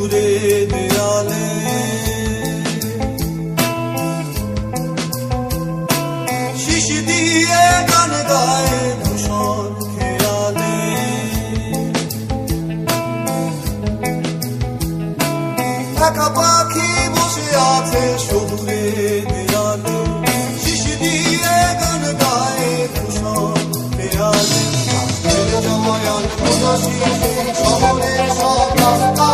শহুরে দেয়ালে শিশি দিয়ে গান গায়ে ধূসর খেয়ালে একা পাখি বসে আছে শহুরে দেয়ালে শিশি দিয়ে গান গায়ে ধূসর খেয়ালে শহরের সব রাস্তা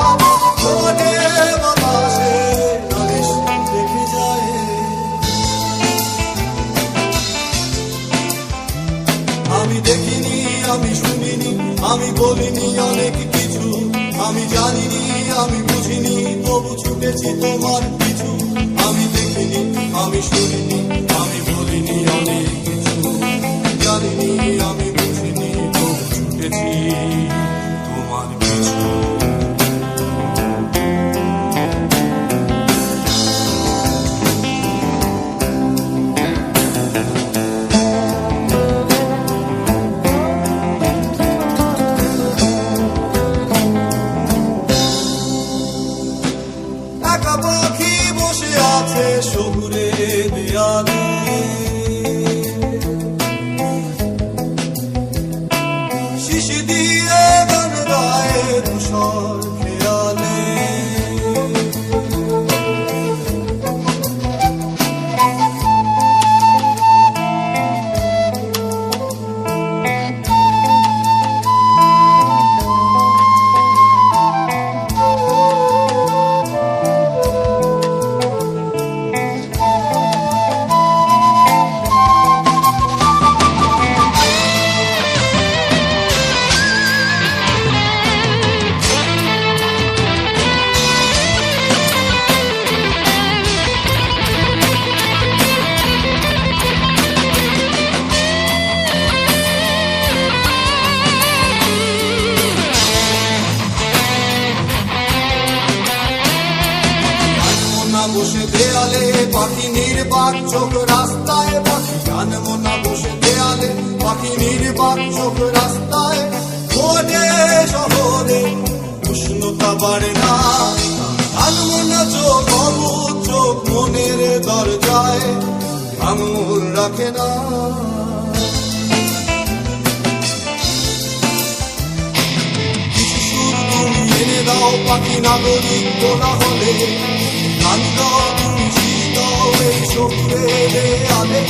মনে বাতাসে নালিশ দেখে যায় আমি দেখিনি আমি শুনিনি আমি বলিনি অনেক কিছু আমি জানিনি আমি বুঝিনি তবু ছুটেছি তোমার পিছু আমি দেখিনি আমি শুনিনি আমি বলিনি অনেক কিছু জানিনি আমি বুঝিনি তবু ছুটেছি তোমার পিছু একা পাখি বসে আছে শহুরে দেয়ালে শিশি দিয়ে গান গায়ে ধূসর খেয়ালে বসে দেয়ালে পাখি নির্বাক চোখ রাস্তায় পাখি গান মোনা বসে দেয়ালে পাখি নির্বাক চোখ রাস্তায় মনে শহরে উষ্ণতা বাড়ে না গান মোনা চোখ অবুধ চোখ মনের দরজায় আঙুল রাখে না সুর তুমি এনে দাও পাখি নাগরিক বলা হলে গান গাও তুমি শিশ দাও এই শহুরে দেয়ালে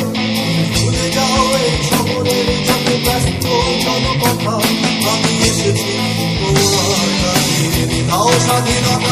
ভুলে যাও এই শহরের যত ব্যস্ত জনকথা আমি এসেছি তোমার কাছে দাও স্বাধীনতা